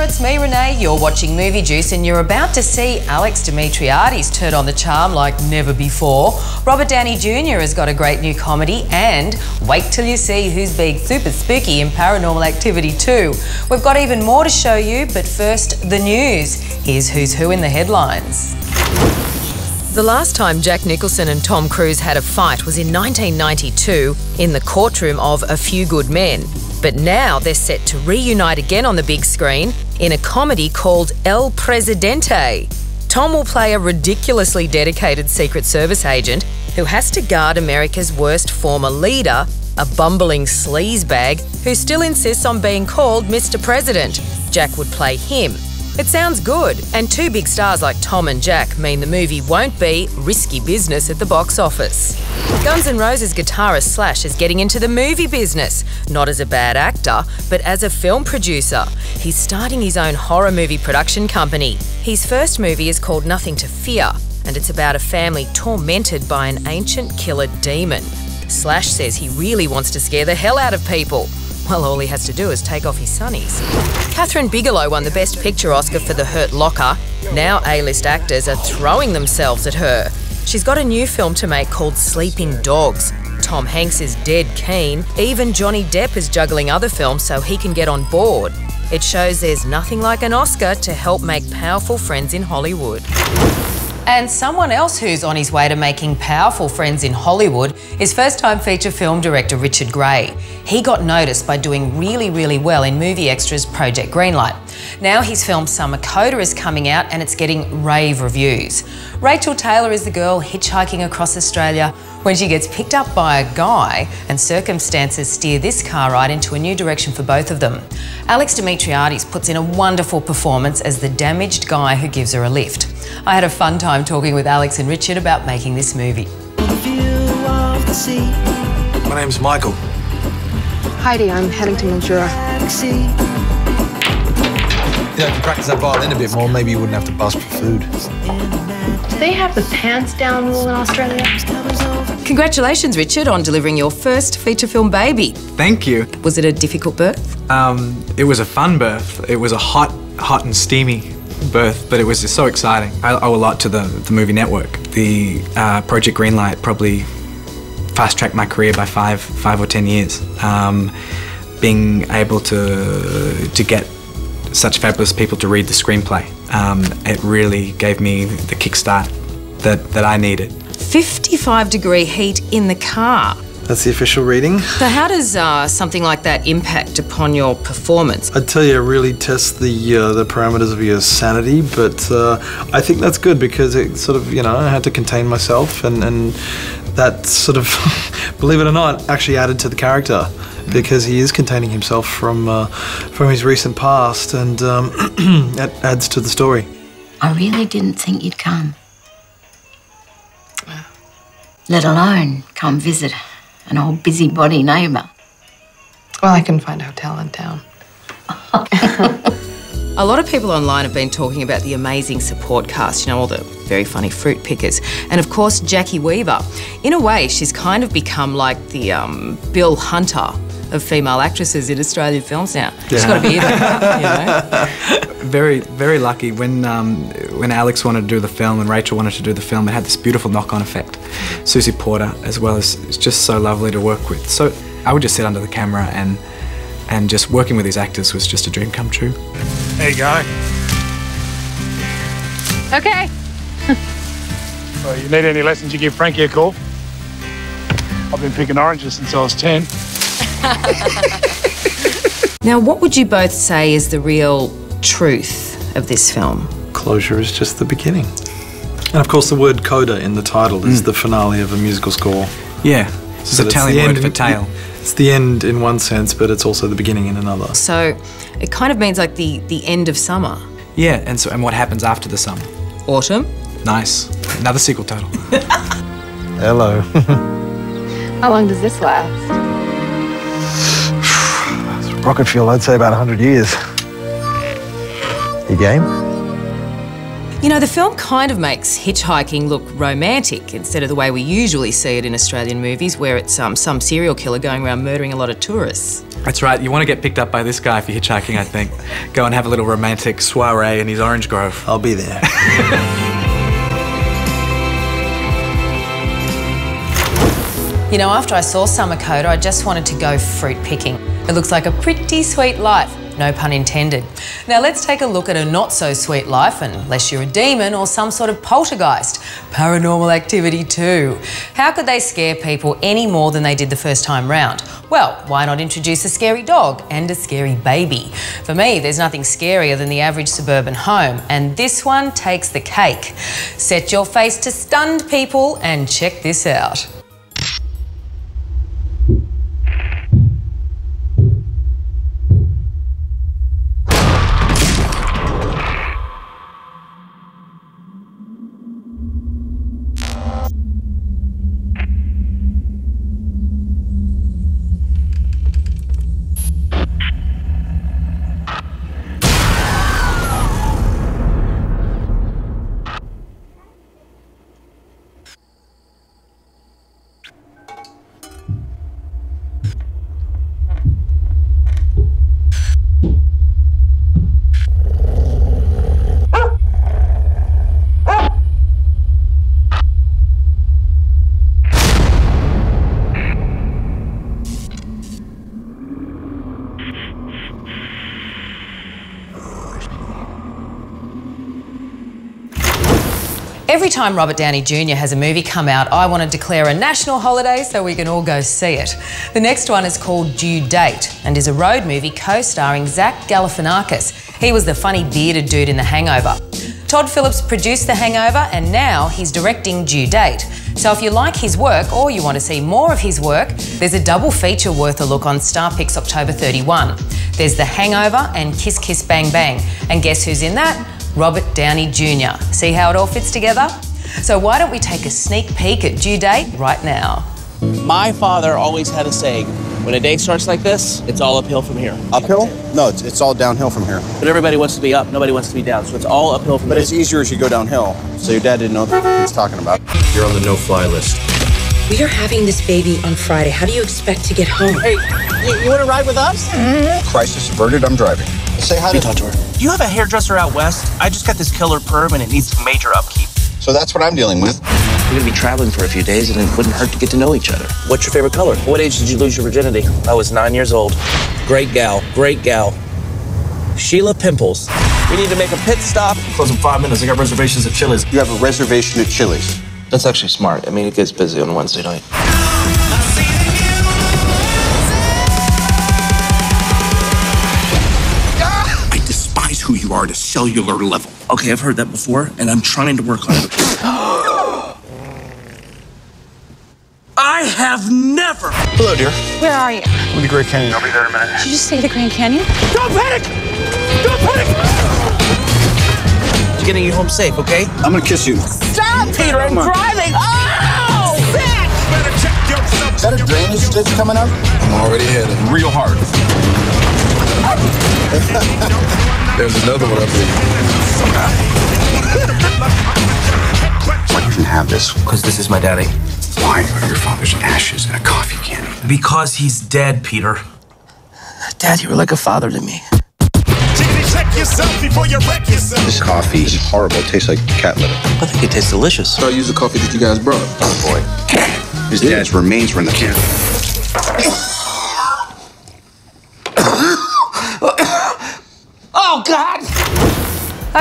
it's me, Renee. You're watching Movie Juice and you're about to see Alex Dimitriades turn on the charm like never before. Robert Downey Jr. has got a great new comedy, and wait till you see who's being super spooky in Paranormal Activity 2. We've got even more to show you, but first, the news. Here's who's who in the headlines. The last time Jack Nicholson and Tom Cruise had a fight was in 1992 in the courtroom of A Few Good Men. But now they're set to reunite again on the big screen in a comedy called El Presidente. Tom will play a ridiculously dedicated Secret Service agent who has to guard America's worst former leader, a bumbling sleazebag who still insists on being called Mr. President. Jack would play him. It sounds good, and two big stars like Tom and Jack mean the movie won't be risky business at the box office. Guns N' Roses guitarist Slash is getting into the movie business, not as a bad actor, but as a film producer. He's starting his own horror movie production company. His first movie is called Nothing to Fear, and it's about a family tormented by an ancient killer demon. Slash says he really wants to scare the hell out of people. Well, all he has to do is take off his sunnies. Catherine Bigelow won the Best Picture Oscar for The Hurt Locker. Now A-list actors are throwing themselves at her. She's got a new film to make called Sleeping Dogs. Tom Hanks is dead keen. Even Johnny Depp is juggling other films so he can get on board. It shows there's nothing like an Oscar to help make powerful friends in Hollywood. And someone else who's on his way to making powerful friends in Hollywood is first-time feature film director Richard Gray. He got noticed by doing really well in Movie Extra's Project Greenlight. Now his film Summer Coda is coming out and it's getting rave reviews. Rachel Taylor is the girl hitchhiking across Australia when she gets picked up by a guy, and circumstances steer this car ride into a new direction for both of them. Alex Dimitriades puts in a wonderful performance as the damaged guy who gives her a lift. I had a fun time talking with Alex and Richard about making this movie. My name's Michael. Heidi, I'm heading to Mildura. Yeah, if you practice that violin a bit more, maybe you wouldn't have to bust for food. Do they have the pants down rule in Australia? Congratulations, Richard, on delivering your first feature film baby. Thank you. Was it a difficult birth? It was a fun birth. It was a hot and steamy birth, but it was just so exciting. I owe a lot to the movie network. The Project Greenlight probably fast-tracked my career by five or 10 years. Being able to get such fabulous people to read the screenplay, it really gave me the kickstart that I needed. 55-degree heat in the car. That's the official reading. So how does something like that impact upon your performance? I'd tell you, it really tests the parameters of your sanity, but I think that's good because it sort of, I had to contain myself, and that sort of, believe it or not, actually added to the character because he is containing himself from his recent past, and that adds to the story. I really didn't think you'd come. Let alone come visit an old busybody neighbour. Well, I can find a hotel in town. A lot of people online have been talking about the amazing support cast, all the very funny fruit pickers. And of course, Jackie Weaver. In a way, she's kind of become like the Bill Hunter of female actresses in Australian films now. Yeah. She's got to be in it, Very lucky. When Alex wanted to do the film and Rachel wanted to do the film, it had this beautiful knock-on effect. Susie Porter, as well, as it's just so lovely to work with. So I would just sit under the camera, and just working with these actors was just a dream come true. There you go. Okay. Well, you need any lessons, you give Frankie a call. I've been picking oranges since I was 10. Now, what would you both say is the real truth of this film? Closure is just the beginning. And of course, the word coda in the title is the finale of a musical score. Yeah, it's an Italian word for tale. It's the end in one sense, but it's also the beginning in another. So it kind of means like the end of summer. Yeah, and what happens after the summer? Autumn. Nice. Another sequel title. Hello. How long does this last? Rocket fuel, I'd say about 100 years. You game? You know, the film kind of makes hitchhiking look romantic instead of the way we usually see it in Australian movies, where it's some serial killer going around murdering a lot of tourists. That's right, you want to get picked up by this guy if you're hitchhiking, I think. Go and have a little romantic soiree in his orange grove. I'll be there. You know, after I saw Summer Coda, I just wanted to go fruit picking. It looks like a pretty sweet life, no pun intended. Now let's take a look at a not so sweet life, unless you're a demon or some sort of poltergeist. Paranormal Activity 2. How could they scare people any more than they did the first time round? Well, why not introduce a scary dog and a scary baby? For me, there's nothing scarier than the average suburban home, and this one takes the cake. Set your face to stunned people and check this out. Every time Robert Downey Jr. has a movie come out, I want to declare a national holiday so we can all go see it. The next one is called Due Date and is a road movie co-starring Zach Galifianakis. He was the funny bearded dude in The Hangover. Todd Phillips produced The Hangover and now he's directing Due Date. So if you like his work or you want to see more of his work, there's a double feature worth a look on StarPix October 31. There's The Hangover and Kiss Kiss Bang Bang. And guess who's in that? Robert Downey Jr. See how it all fits together? So why don't we take a sneak peek at Due Date right now? My father always had a saying, when a day starts like this, it's all uphill from here. Uphill? No, it's all downhill from here. But everybody wants to be up, nobody wants to be down, so it's all uphill from here. But it's easier as you go downhill. So your dad didn't know what he was talking about. You're on the no-fly list. We are having this baby on Friday. How do you expect to get home? Hey, you want to ride with us? Crisis averted, I'm driving. Say hi to her. Do you have a hairdresser out west? I just got this killer perm and it needs some major upkeep. So that's what I'm dealing with. We're gonna be traveling for a few days and it wouldn't hurt to get to know each other. What's your favorite color? What age did you lose your virginity? I was 9 years old. Great gal, great gal. Sheila Pimples. We need to make a pit stop. Close in 5 minutes. I got reservations at Chili's. You have a reservation at Chili's. That's actually smart. I mean, it gets busy on Wednesday night. I despise who you are at a cellular level. Okay, I've heard that before, and I'm trying to work on it. I have never. Hello, dear. Where are you? I'm in the Great Canyon. Did you just say the Grand Canyon? Don't panic! Don't panic! You're getting you home safe, okay? I'm gonna kiss you. Stop, Peter! I'm driving! Oh! Sick! Is that a drainage ditch coming up? I'm already headed. Real hard. There's another one up there. Why do you have this? Because this is my daddy. Why are your father's ashes in a coffee can? Because he's dead, Peter. Dad, you were like a father to me. This coffee is horrible. It tastes like cat litter. I think it tastes delicious. So I used the coffee that you guys brought. Oh, boy. His dad's remains were in the can. Oh, God!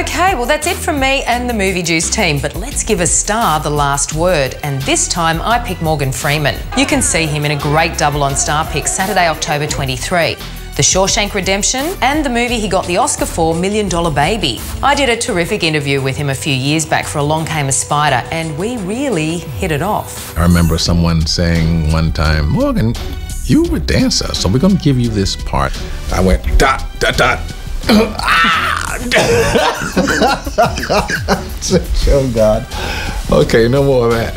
Okay, well that's it from me and the Movie Juice team, but let's give a star the last word, and this time I pick Morgan Freeman. You can see him in a great double on StarPix Saturday, October 23. The Shawshank Redemption and the movie he got the Oscar for, $1 Million Baby. I did a terrific interview with him a few years back for Along Came a Spider, and we really hit it off. I remember someone saying one time, Morgan, you were a dancer, so we're gonna give you this part. I went, dot, dot, dot. Oh, God. Okay, no more of that.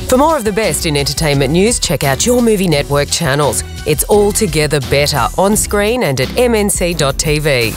For more of the best in entertainment news, check out your Movie Network channels. It's all together better on screen and at mnc.tv.